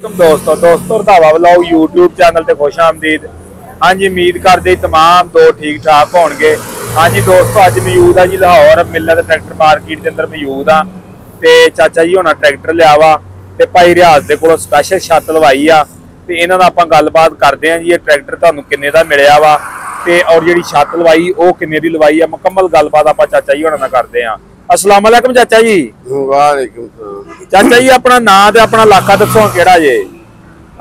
दोस्तों Randhawa vlog YouTube channel ते खुश आमदीद। हाँ जी, उम्मीद करते तमाम दो ठीक ठाक होणगे। हाँ जी दोस्तों, अज मौजूद आ जी लाहौर मिलत ट्रैक्टर मार्केट के अंदर मौजूद हाँ। ते चाचा जी होना ट्रैक्टर लिया वा ते भाई रियाज दे कोलों स्पैशल छत लवाई आ ते इन्हां नाल आपां गलबात करदे हां जी। ये ट्रैक्टर तुहानूं किन्ने दा मिलिया वा ते और जिहड़ी छत लवाई ओह किन्ने दी लवाई आ, मुकम्मल गलबात आपां चाचा जी होना नाल करदे हां। अस्सलाम वालेकुम चाचा जी। वालेकुम सलाम। चाचा जी अपना नाम ते अपना इलाका दसो केड़ा जे?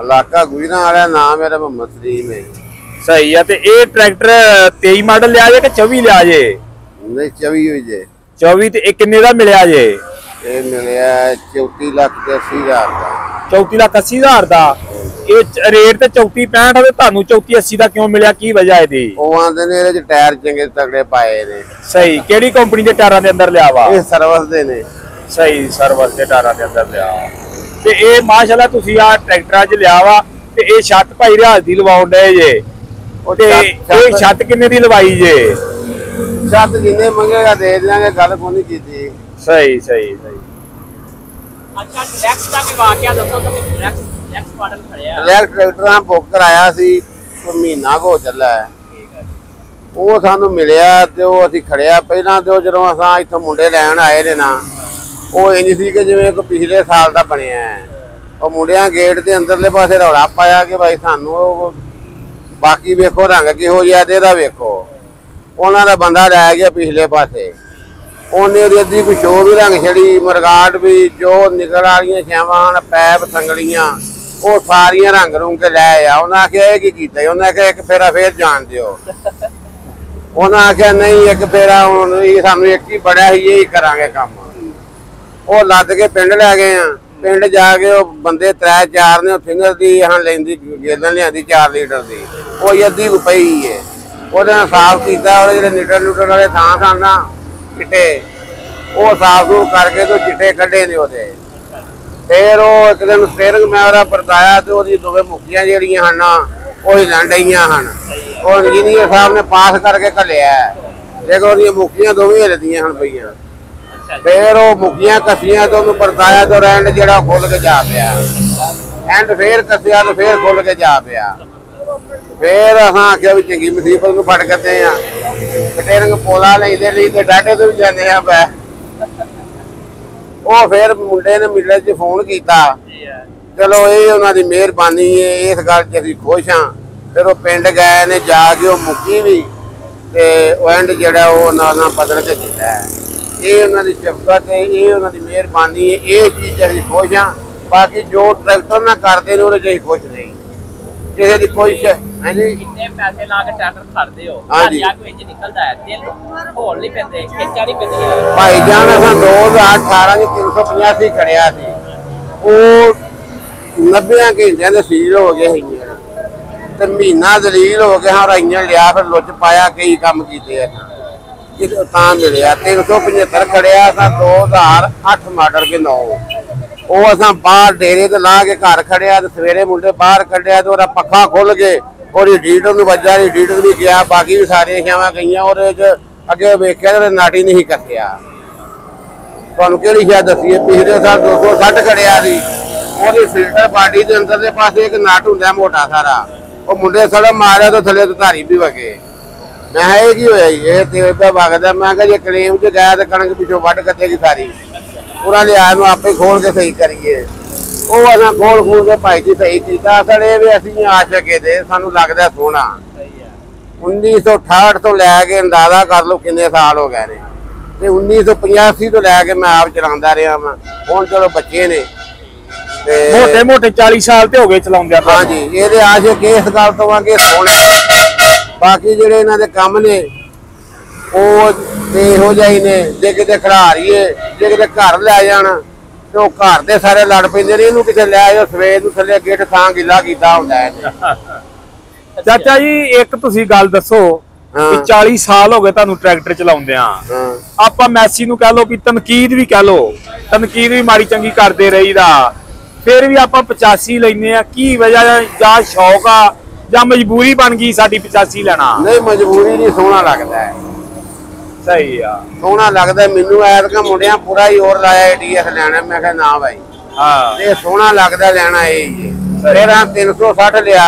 इलाका गुजरा वाला, नाम मेरा मोहम्मद सलीम है। सही है। ते ये ट्रैक्टर 23 मॉडल लिया जे कि 24 लिया जे? नहीं 24 हुई जे। 24 ते ये किन्ने दा मिलिया जे? ये मिलिया 34,80,000 का। 34,80,000 दा। ये रेट ते 34,65 है, तानू 34,80 दा क्यों मिलिया, की वजह है दी? ਉਹ ਆਂਦੇ ਨੇ ਇਹਦੇ ਚ ਟਾਇਰ ਚੰਗੇ ਤਗੜੇ ਪਾਏ ਨੇ। सही, केड़ी कंपनी दे टायरां दे अंदर लिया वा? ਇਹ ਸਰਵਿਸ ਦੇ ਨੇ। सही, सर्विस दे टायरां दे अंदर लिया। ते ये माशाल्लाह तुसी आ ट्रैक्टर च लिया वा ते ये छत भाई रियाज दी लवाउण डे जे। ते ये छत किन्ने दी लवाई जे? ਛੱਤ ਜਿੰਨੇ ਮੰਗੇਗਾ ਦੇ ਦਿਆਂਗੇ, ਗੱਲ ਕੋਈ ਨਹੀਂ ਕੀਤੀ। सही सही सही। अच्छा नेक्स्ट का भी वाकया दसो तो नेक्स्ट मॉडल खड़िया ਇਲੈਕਟ ਟਰੈਕਟਰਾਂ ਬੁੱਕ ਕਰਾਇਆ ਸੀ, ਕੋਈ ਮਹੀਨਾ ਕੋ ਚੱਲਾ ਹੈ। ਉਹ ਸਾਨੂੰ ਮਿਲਿਆ ਤੇ ਉਹ ਅਸੀਂ ਖੜਿਆ। ਪਹਿਲਾਂ ਤੇ ਉਹ ਜਦੋਂ ਅਸਾਂ ਇੱਥੋਂ ਮੁੰਡੇ ਲੈਣ ਆਏ ਨੇ ਨਾ, ਉਹ ਇੰਜ ਸੀ ਕਿ ਜਿਵੇਂ ਕੋਈ ਪਿਛਲੇ ਸਾਲ ਦਾ ਬਣਿਆ ਹੈ। ਉਹ ਮੁੰਡਿਆਂ ਗੇਟ ਦੇ ਅੰਦਰਲੇ ਪਾਸੇ ਰੌਲਾ ਪਾਇਆ ਕਿ ਭਾਈ ਸਾਨੂੰ ਉਹ ਬਾਕੀ ਵੇਖੋ ਰੰਗ ਕਿਹੋ ਜਿਹਾ ਤੇ ਇਹਦਾ ਵੇਖੋ। ਉਹਨਾਂ ਦਾ ਬੰਦਾ ਲੈ ਗਿਆ ਪਿਛਲੇ ਪਾਸੇ, ਉਹਨੇ ਉਹਦੀ ਅੱਧੀ ਪਿਛੋਂ ਵੀ ਰੰਗ ਛੜੀ, ਮਰਗਾਟ ਵੀ, ਜੋ ਨਿਕਲ ਵਾਲੀਆਂ ਛਾਵਾਂ ਪੈਪ ਸੰਗਲੀਆਂ ਉਹ ਸਾਰੀਆਂ ਰੰਗ ਰੂੰਗ ਕੇ ਲੈ ਆ। ਉਹਨਾਂ ਆਖਿਆ ਇਹ ਕੀ ਕੀਤਾ? ਉਹਨਾਂ ਆਖਿਆ ਇੱਕ ਫੇਰਾ ਫੇਰ ਜਾਣ ਦਿਓ। ਉਹਨਾਂ ਆਖਿਆ ਨਹੀਂ, ਇੱਕ ਫੇਰਾ ਹੁਣ ਸਾਨੂੰ ਇੱਕ ਹੀ ਬੜਿਆ ਸੀ, ਇਹੀ ਕਰਾਂਗੇ ਕੰਮ। ਉਹ ਲੱਦ ਕੇ ਪਿੰਡ ਲੈ ਗਏ ਆ। ਪਿੰਡ ਜਾ ਕੇ ਉਹ ਬੰਦੇ 3-4 ਨੇ ਫਿੰਗਰ ਦੀ ਹਾਂ ਲੈਂਦੀ ਗੇਲਣ ਲਿਆਂਦੀ 4 ਲੀਟਰ ਦੀ, ਉਹ ਅੱਧੀ ਪਈ ਹੈ। ਉਹਦੇ ਨਾਲ ਸਾਫ਼ ਕੀਤਾ। ਉਹਦੇ ਜਿਹੜੇ ਲੀਟਰ ਵਾਲੇ ਥਾਂ ਸਨ ਨਾ ਚਿੱਟੇ, ਉਹ ਸਾਫ਼ ਸੂਫ ਕਰਕੇ ਤੇ ਚਿੱਟੇ ਕੱਢੇ ਨੇ ਉਹਦੇ। ਫਿਰ ਉਹ ਇੱਕ ਦਿਨ ਸਟੇਰਿੰਗ ਮੈਂ ਉਹਦਾ ਪਰਤਾਇਆ ਤੇ ਉਹਦੀ ਦੋਵੇਂ ਮੁੱਕੀਆਂ ਜਿਹੜੀਆਂ ਹਨ ਉਹ ਹਿਲਣ ਡਈਆਂ ਹਨ। ਉਹ ਇੰਜੀਨੀਅਰ ਸਾਹਿਬ ਨੇ ਪਾਸ ਕਰਕੇ ਘੱਲਿਆ, ਦੇਖੋ ਉਹਦੀਆਂ ਮੁੱਕੀਆਂ ਦੋਵੇਂ ਹਿਲਦੀਆਂ ਹਨ ਪਈਆਂ। ਫਿਰ ਉਹ ਮੁੱਕੀਆਂ ਕੱਸੀਆਂ ਤੇ ਉਹਨੂੰ ਪਰਤਾਇਆ ਤੇ ਐਂਡ ਜਿਹੜਾ ਖੁੱਲ ਕੇ ਜਾ ਪਿਆ। ਐਂਡ ਫੇਰ ਕੱਸਿਆ ਤੇ ਫੇਰ ਖੁੱਲ ਕੇ ਜਾ ਪਿਆ। ਫੇਰ ਅਸਾਂ ਆਖਿਆ ਵੀ ਚੰਗੀ ਮੁਸੀਬਤ ਨੂੰ ਫੜ ਕਰਦੇ ਆ, ਸਟੇਰਿੰਗ ਪੋਲਾ ਲੈਂਦੇ ਲਈ ਤੇ ਡਾਟੇ ਤੋਂ ਵੀ ਜਾਂਦੇ ਆ ਪੈ। ਉਹ ਫਿਰ ਮੁੰਡੇ ਨੇ ਮਿਲਣ 'ਚ ਫੋਨ ਕੀਤਾ। ਚਲੋ ਇਹ ਉਹਨਾਂ ਦੀ ਮਿਹਰਬਾਨੀ ਹੈ, ਇਸ ਗੱਲ 'ਚ ਅਸੀਂ ਖੁਸ਼ ਹਾਂ। ਫਿਰ ਉਹ ਪਿੰਡ ਗਏ ਨੇ, ਜਾ ਕੇ ਉਹ ਮੁੱਕੀ ਵੀ ਤੇ ਉਹ ਐਂਡ ਜਿਹੜਾ ਉਹ ਨਾਲ ਬਦਲ ਕੇ ਦਿੱਤਾ। ਇਹ ਉਹਨਾਂ ਦੀ ਸ਼ਫਕਤ ਹੈ, ਇਹ ਉਹਨਾਂ ਦੀ ਮਿਹਰਬਾਨੀ ਹੈ। ਇਹ ਚੀਜ਼ 'ਚ ਅਸੀਂ ਖੁਸ਼ ਹਾਂ। ਬਾਕੀ ਜੋ ਟਰੈਕਟਰ ਨਾਲ ਕਰਦੇ ਨੇ ਉਹਦੇ 'ਚ ਅਸੀਂ ਖੁਸ਼ ਨਹੀਂ। ਕਿਸੇ ਦੀ ਕੋਈ ਹਾਂਜੀ कितने पैसे ला के ट्रैक्टर खरीदते हो? हाँ जी। या कोई इंज निकलदा है दिल होल नहीं पैंदे, खिच्चा नहीं पैंदी। ਭਾਈ ਜਾਨ ਅਸਾਂ 2018 ਚ 385 ਖੜਿਆ ਸੀ। ਉਹ 90 ਘੰਟਿਆਂ ਦੇ ਸੀਲ ਹੋ ਗਏ ਸੀ ਤੇ ਮਹੀਨਾ ਦਲੀਲ ਹੋ ਗਿਆ। ਹਾਂ ਇੰਜਣ ਲਿਆ, ਫਿਰ ਲੁੱਚ ਪਾਇਆ, ਕਈ ਕੰਮ ਕੀਤੇ ਆ ਤਾਂ ਮਿਲਿਆ। 375 ਖੜਿਆ ਅਸਾਂ 2008 ਮਾਡਲ ਕੇ 9। ਉਹ ਅਸਾਂ ਬਾਹਰ ਡੇਰੇ ਤੇ ਲਾ ਕੇ ਘਰ ਖੜਿਆ ਤੇ ਸਵੇਰੇ ਮੁੰਡੇ ਬਾਹਰ ਕੱਢਿਆ ਤੇ ਉਹਦਾ ਪੱਖਾ ਖੁੱਲ ਕੇ ਉਹਦੀ ਡੀਟਰ ਨੂੰ ਵੱਜਾ, ਡੀਟਰ ਵੀ ਗਿਆ, ਬਾਕੀ ਵੀ ਸਾਰੀਆਂ ਛਾਵਾਂ ਗਈਆਂ। ਉਹਦੇ ਚ ਅੱਗੇ ਵੇਖਿਆ ਤੇ ਨਾਟੀ ਨਹੀਂ ਕੱਸਿਆ। ਤੁਹਾਨੂੰ ਕਿਹੜੀ ਸ਼ਾਇਦ ਦੱਸੀਏ, ਪਿਛਲੇ ਸਾਲ 260 ਖੜਿਆ ਸੀ। ਉਹਦੀ ਫਿਲਟਰ ਬਾਡੀ ਦੇ ਅੰਦਰ ਦੇ ਪਾਸੇ ਇੱਕ ਨਟ ਹੁੰਦਾ ਮੋਟਾ ਸਾਰਾ, ਉਹ ਮੁੰਡੇ ਸੜਾ ਮਾਰਿਆ ਤੇ ਥੱਲੇ ਤੋਂ ਧਾਰੀ ਵੀ ਵਗੇ। ਮੈਂ ਕਿਹਾ ਇਹ ਕੀ ਹੋਇਆ ਜੀ? ਇਹ ਤੇਲ ਦਾ ਵਗਦਾ। ਮੈਂ ਕਿਹਾ ਜੇ ਕਲੇਮ ਚ ਗਿਆ ਤੇ ਕਣਕ ਪਿੱਛੋਂ ਵੱਢ ਕੱਟੇਗੀ ਸਾਰੀ। ਉਹਨਾਂ ਲਿਆ ਨੂੰ ਆਪੇ ਖੋਲ ਕੇ ਸਹੀ ਕਰੀਏ। ਉਹ ਅਸਾਂ ਖੋਲ ਕੇ ਭਾਈ ਜੀ ਸਹੀ ਕੀਤਾ। ਅਸਲ ਇਹ ਵੀ ਅਸੀਂ ਆਸ਼ਕੇ ਦੇ, ਸਾਨੂੰ ਲੱਗਦਾ ਸੋਹਣਾ। 1968 ਤੋਂ ਲੈ ਕੇ ਅੰਦਾਜ਼ਾ ਕਰ ਲਓ ਕਿੰਨੇ ਸਾਲ ਹੋ ਗਏ ਨੇ। ਤੇ 1985 ਤੋਂ ਲੈ ਕੇ ਮੈਂ ਆਪ ਚਲਾਉਂਦਾ ਰਿਹਾ ਵਾਂ। ਹੁਣ ਚਲੋ ਬੱਚੇ ਨੇ ਤੇ ਮੋਟੇ 40 ਸਾਲ ਤੇ ਹੋ ਗਏ ਚਲਾਉਂਦੇ ਆ। ਹਾਂਜੀ, ਇਹਦੇ ਆਸ਼ਕ ਇਸ ਗੱਲ ਤੋਂ ਆ ਕਿ ਸੋਹਣੇ। ਬਾਕੀ ਜਿਹੜੇ ਇਹਨਾਂ ਦੇ ਕੰਮ ਨੇ ਉਹ ਤੇ ਇਹੋ ਜਿਹੇ ਨੇ, ਜੇ ਕਿਤੇ ਖਿਡਾਰੀਏ, ਜੇ ਕਿਤੇ ਘਰ ਲੈ ਜਾਣ ਤੇ ਉਹ ਘਰ ਦੇ ਸਾਰੇ ਲੜ ਪੈਂਦੇ ਨੇ। ਇਹਨੂੰ ਕਿਤੇ ਲੈ ਜਾਓ, ਸਵੇਰ ਨੂੰ ਥੱਲੇ ਗਿੱਟ ਥਾਂ ਗਿੱਲਾ ਕੀਤਾ ਹੁੰਦਾ ਹੈ। ਚਾਚਾ ਜੀ ਇੱਕ ਤੁਸੀਂ ਗੱਲ ਦੱਸੋ ਕਿ 40 ਸਾਲ ਹੋ ਗਏ ਤੁਹਾਨੂੰ ਟਰੈਕਟਰ ਚਲਾਉਂਦੇ ਆ। ਆਪਾਂ ਮੈਸੀ ਨੂੰ ਕਹਿ ਲੋ ਕਿ ਤਨਕੀਦ ਵੀ ਕਹਿ ਲੋ, ਤਨਕੀਦ ਵੀ ਮਾੜੀ ਚੰਗੀ ਕਰਦੇ ਰਹੀਦਾ, ਫਿਰ ਵੀ ਆਪਾਂ 85 ਲੈਨੇ ਆ। ਕੀ ਵਜ੍ਹਾ? ਜਾਂ ਸ਼ੌਕ ਆ ਜਾਂ ਮਜਬੂਰੀ ਬਣ ਗਈ ਸਾਡੀ 85 ਲੈਣਾ? ਨਹੀਂ ਮਜਬੂਰੀ ਨਹੀਂ, ਸੋਹਣਾ ਲੱਗਦਾ ਹੈ। ਸਹੀ ਆ, ਸੋਹਣਾ ਲੱਗਦਾ ਮੈਨੂੰ। ਐਤਕਾਂ ਮੁੰਡਿਆਂ ਪੂਰਾ ਹੀ ਹੋਰ ਲਾਇਆ ATS ਲੈਣਾ। ਮੈਂ ਕਿਹਾ ਨਾ ਭਾਈ, ਹਾਂ ਇਹ ਸੋਹਣਾ ਲੱਗਦਾ ਲੈਣਾ ਇਹ। ਫਿਰ ਆ 360 ਲਿਆ,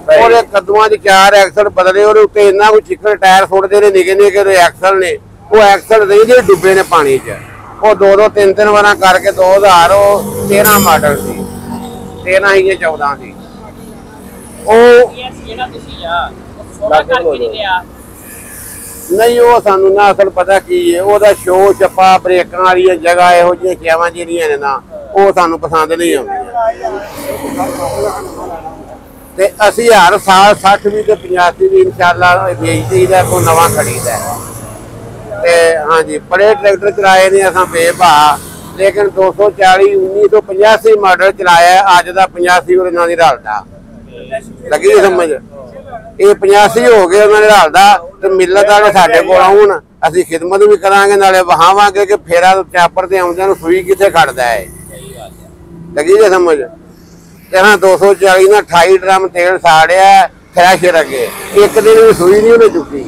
ਉਹਦੇ ਕਦੂਆਂ 'ਚ 4 ਐਕਸਲ ਬਦਲੇ, ਉਹਦੇ ਉੱਤੇ ਇੰਨਾ ਕੋਈ ਚਿੱਕੜ ਟਾਇਰ ਸੁੱਟਦੇ ਨੇ ਨਿੱਕੇ ਨਿੱਕੇ ਐਕਸਲ ਨੇ, ਉਹ ਐਕਸਲ ਨਹੀਂ ਜਿਹੜੇ ਡੁੱਬੇ ਨੇ ਪਾਣੀ 'ਚ, ਉਹ 2-2 3-3 ਵਾਰਾਂ ਕਰਕੇ 2013 ਮਾਡਲ ਸੀ, 13 ਹੀ 14 ਸੀ ਉਹ। ਜਿਹੜਾ ਤੁਸੀਂ ਆ ਸੋਨਾ ਕਰਕੇ ਨਹੀਂ ਲਿਆ? ਨਹੀਂ, ਉਹ ਸਾਨੂੰ ਨਾ ਅਸਲ ਪਤਾ ਕੀ ਹੈ, ਉਹਦਾ ਸ਼ੋਅ ਚੱਪਾ ਬ੍ਰੇਕਾਂ ਵਾਲੀਆਂ ਜਗ੍ਹਾ ਇਹੋ ਜਿਹੀਆਂ ਚੀਜ਼ਾਂ ਜਿਹੜੀਆਂ ਨੇ ਨਾ, ਉਹ ਸਾਨੂੰ ਪਸੰਦ ਨਹੀਂ ਆਉਂਦੀਆਂ। ਤੇ ਅਸੀਂ ਹਰ ਸਾਲ 60 ਵੀ ਤੇ 85 ਵੀ ਇਨਸ਼ਾਅੱਲਾ ਵੇਚਦੇ ਦਾ, ਕੋਈ ਨਵਾਂ ਖਰੀਦਦਾ। ਤੇ ਹਾਂਜੀ, ਬੜੇ ਟਰੈਕਟਰ ਚਲਾਏ ਨੇ ਅਸਾਂ ਬੇਭਾ, ਲੇਕਿਨ 240 1985 ਮਾਡਲ ਚਲਾਇਆ, ਅੱਜ ਦਾ 85 ਉਹਦੇ ਨਾਲ ਹੀ ਰਲਦਾ। ਲੱਗੀ ਸਮਝ? ਇਹ 85 ਹੋ ਗਏ ਉਹਨਾਂ ਨੇ ਰਲਦਾ, ਤੇ ਮਿਲਤ ਵਾਲੇ ਸਾਡੇ ਕੋਲ ਆਉਣ, ਅਸੀਂ ਖਿਦਮਤ ਵੀ ਕਰਾਂਗੇ, ਨਾਲੇ ਵਹਾਵਾਂਗੇ ਕਿ ਫੇਰਾ ਚਾਪਰ ਤੇ ਆਉਂਦਿਆਂ ਨੂੰ ਸੂਈ ਕਿੱਥੇ ਖੜਦਾ ਹੈ। ਲੱਗੀ ਜੇ ਸਮਝ? ਤੇ ਹਾਂ 240 ਨਾਲ 28 ਡਰਮ ਤੇਲ ਸਾੜਿਆ ਥ੍ਰੈਸ਼ਰ ਅੱਗੇ, ਇੱਕ ਦਿਨ ਵੀ ਸੂਈ ਨਹੀਂ ਉਹਨੇ ਚੁੱਕੀ।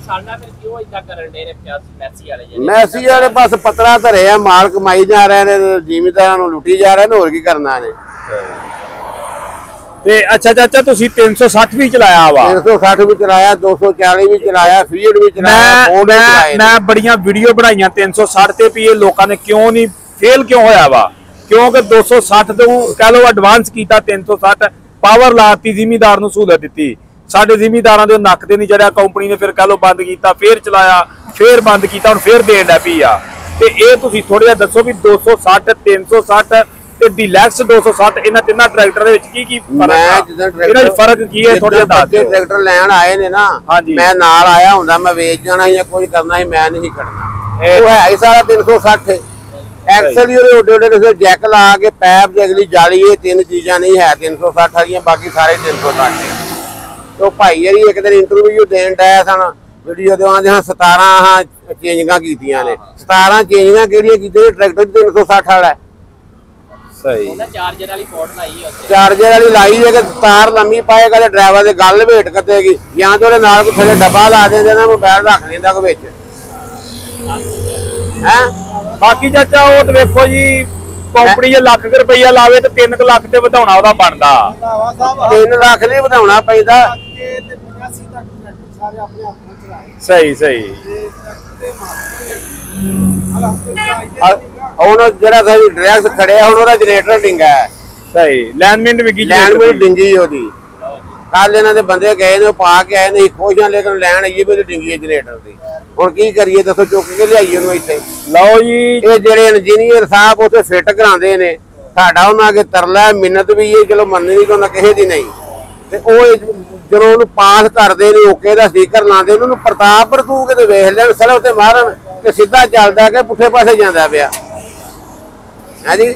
ਸਾਡਾ ਫਿਰ ਕਿਉਂ ਇਦਾਂ ਕਰਨ ਦੇ ਨੇ ਮੈਸੀ ਵਾਲੇ ਜਿਹੜੇ? ਮੈਸੀ ਵਾਲੇ ਬਸ ਪਤਰਾ ਧਰੇ ਆ, ਮਾਲ ਕਮਾਈ ਜਾ ਰਹੇ ਨੇ, ਜ਼ਿਮੀਦਾਰਾਂ ਨੂੰ ਲੁੱਟੀ ਜਾ ਰਹੇ ਨੇ, ਹੋਰ ਕੀ ਕਰਨਾ ਨੇ। ਤੇ ਅੱਛਾ ਚਾਚਾ, ਤੁਸੀਂ 360 ਵੀ ਚਲਾਇਆ ਵਾ? 360 ਵੀ ਚਲਾਇਆ, 240 ਵੀ ਚਲਾਇਆ, ਫੀਡ ਵੀ ਚਲਾਇਆ। ਮੈਂ ਬੜੀਆਂ ਵੀਡੀਓ ਬਣਾਈਆਂ 360 ਤੇ, ਵੀ ਇਹ ਲੋਕਾਂ ਨੇ ਕਿਉਂ ਨਹੀਂ ਫੇਲ ਕਿਉਂ ਹੋਇਆ ਵਾ? ਕਿਉਂਕਿ 260 ਤੋਂ ਕਹਿ ਲਓ ਐਡਵਾਂਸ ਕੀਤਾ, 360 ਪਾਵਰ ਲਾਤੀ, ਜ਼ਿਮੀਦਾਰ ਨੂੰ ਸਹੂਲਤ ਦਿੱਤੀ। ਸਾਡੇ ਜ਼ਿਮੀਦਾਰਾਂ ਦੇ ਨੱਕ ਤੇ ਨਹੀਂ ਚੜਿਆ, ਕੰਪਨੀ ਨੇ ਫਿਰ ਕਹਿ ਲਓ ਬੰਦ ਕੀਤਾ, ਫੇਰ ਚਲਾਇਆ, ਫੇਰ ਬੰਦ ਕੀਤਾ, ਹੁਣ ਫੇਰ ਦੇਣ ਲੱਗ ਪਈ ਆ। ਤੇ ਇਹ ਤੁਸੀਂ ਥੋੜਾ ਜਿਹਾ ਦੱਸੋ ਵੀ 260 360 ਤੇ ਡੀਲੈਕਸ 260 ਇਹਨਾਂ ਤਿੰਨਾਂ ਟਰੈਕਟਰ ਦੇ ਵਿੱਚ ਕੀ ਫਰਕ ਹੈ? ਇਹਨਾਂ ਵਿੱਚ ਫਰਕ ਕੀ ਹੈ ਥੋੜਾ ਜਿਹਾ ਦੱਸ ਦਿਓ। ਟਰੈਕਟਰ ਲੈਣ ਆਏ ਨੇ ਨਾ, ਮੈਂ ਨਾਲ ਆਇਆ ਹੁੰਦਾ, ਮੈਂ ਵੇਚ ਜਾਣਾ ਜਾਂ ਕੁਝ ਕਰਨਾ ਸੀ, ਮੈਂ ਨਹੀਂ ਖੜਨਾ। ਉਹ ਹੈ ਹੀ ਸਾਰਾ 360 ਐਕਸਲ ਹੀ ਉਹਦੇ ਓਡੇ ਓਡੇ ਜੈਕ ਲਾ ਕੇ ਪੈਪ ਦੇ ਅਗਲੀ ਜਾਲੀ, ਇਹ ਤਿੰਨ ਚੀਜ਼ਾਂ ਨਹੀਂ ਹੈ 360 ਵਾਲੀਆਂ, ਬਾਕੀ ਸਾਰੇ 360। ਤੇ ਉਹ ਭਾਈ ਯਾਰੀ ਇੱਕ ਦਿਨ ਇੰਟਰਵਿਊ ਦੇਣ ਡਾਇਆ ਸਨ, ਵੀਡੀਓ ਦੇ ਆਂਦੇ ਹਾਂ 17 ਚੇਂਜਿੰਗਾਂ ਕੀਤੀਆਂ ਨੇ। 17 ਚੇਂਜਿੰਗਾਂ ਕਿਹੜੀਆਂ ਕੀਤੀਆਂ? ਟਰੈਕਟਰ 360 ਵਾਲਾ ਸਹੀ, ਉਹਦਾ ਚਾਰਜਰ ਵਾਲੀ ਪੋਰਟ ਲਾਈ ਹੈ ਉੱਤੇ, ਚਾਰਜਰ ਵਾਲੀ ਲਾਈ ਹੈ ਕਿ ਤਾਰ ਲੰਮੀ ਪਾਏਗਾ ਤੇ ਡਰਾਈਵਰ ਦੇ ਗੱਲ ਵੇਟ ਕੱਟੇਗੀ, ਜਾਂ ਤੇ ਉਹਦੇ ਨਾਲ ਕੋਈ ਥੱਲੇ ਡੱਬਾ ਲਾ ਦੇ ਨਾ, ਮੋਬਾਈਲ ਰੱਖ ਲੈਂਦਾ ਕੋਈ ਵਿੱਚ ਹੈ। ਬਾਕੀ ਚਾਚਾ ਉਹ ਤੇ ਵੇਖੋ ਜੀ, ਕੰਪਨੀ ਜੇ ਲੱਖ ਰੁਪਈਆ ਲਾਵੇ ਤੇ 3 ਲੱਖ ਤੇ ਵਧਾਉਣਾ ਉਹਦਾ ਬਣਦਾ। 3 ਲੱਖ ਨਹੀਂ ਵਧਾਉਣਾ ਪੈਂਦਾ। ਸਹੀ ਸਹੀ। ਹੁਣ ਜਿਹੜਾ ਸਾਡੀ ਡਰੈਸ ਖੜਿਆ, ਹੁਣ ਉਹਦਾ ਜਨਰੇਟਰ ਡਿੰਗਾ ਹੈ। ਸਹੀ, ਲੈਂਡਮੈਂਟ ਵਿਕੀ, ਲੈਂਡਮੈਂਟ ਡਿੰਗੀ ਉਹਦੀ। ਕੱਲ ਇਹਨਾਂ ਦੇ ਬੰਦੇ ਗਏ ਨੇ, ਉਹ ਪਾ ਕੇ ਆਏ ਨੇ, ਖੁਸ਼ ਆ, ਲੇਕਿਨ ਲੈਣ ਆਈਏ ਵੀ ਡਿੰਗੀ ਹੈ ਜਨਰੇਟਰ ਦੀ। ਹੁਣ ਕੀ ਕਰੀਏ ਦੱਸੋ, ਚੁੱਕ ਕੇ ਲਿਆਈਏ ਉਹਨੂੰ ਇੱਥੇ? ਲਓ ਜੀ, ਇਹ ਜਿਹੜੇ ਇੰਜੀਨੀਅਰ ਸਾਹਿਬ ਉੱਥੇ ਫਿੱਟ ਕਰਾਉਂਦੇ ਨੇ, ਸਾਡਾ ਉਹਨਾਂ ਅੱਗੇ ਤਰਲਾ ਮਿੰਨਤ ਵੀ ਇਹ ਚਲੋ ਮੰਨਣੀ ਨਹੀਂ, ਉਹਨਾਂ ਕਿਸੇ ਦੀ ਨਹੀਂ। ਤੇ ਉਹ ਜਦੋਂ ਉਹਨੂੰ ਪਾਸ ਕਰਦੇ ਨੇ, ਓਕੇ ਦਾ ਸਟicker ਲਾਉਂਦੇ, ਉਹਨੂੰ ਪ੍ਰਤਾਪ ਪ੍ਰਤੂ ਕੇ ਤੇ ਵੇਖ ਲੈਣ, ਸੜਕ ਤੇ ਮਾਰਨ ਤੇ ਸਿੱਧਾ ਚੱਲਦਾ ਕਿ ਪੁੱਠੇ ਪਾਸੇ ਜਾਂਦਾ ਪਿਆ। ਹਾਂਜੀ।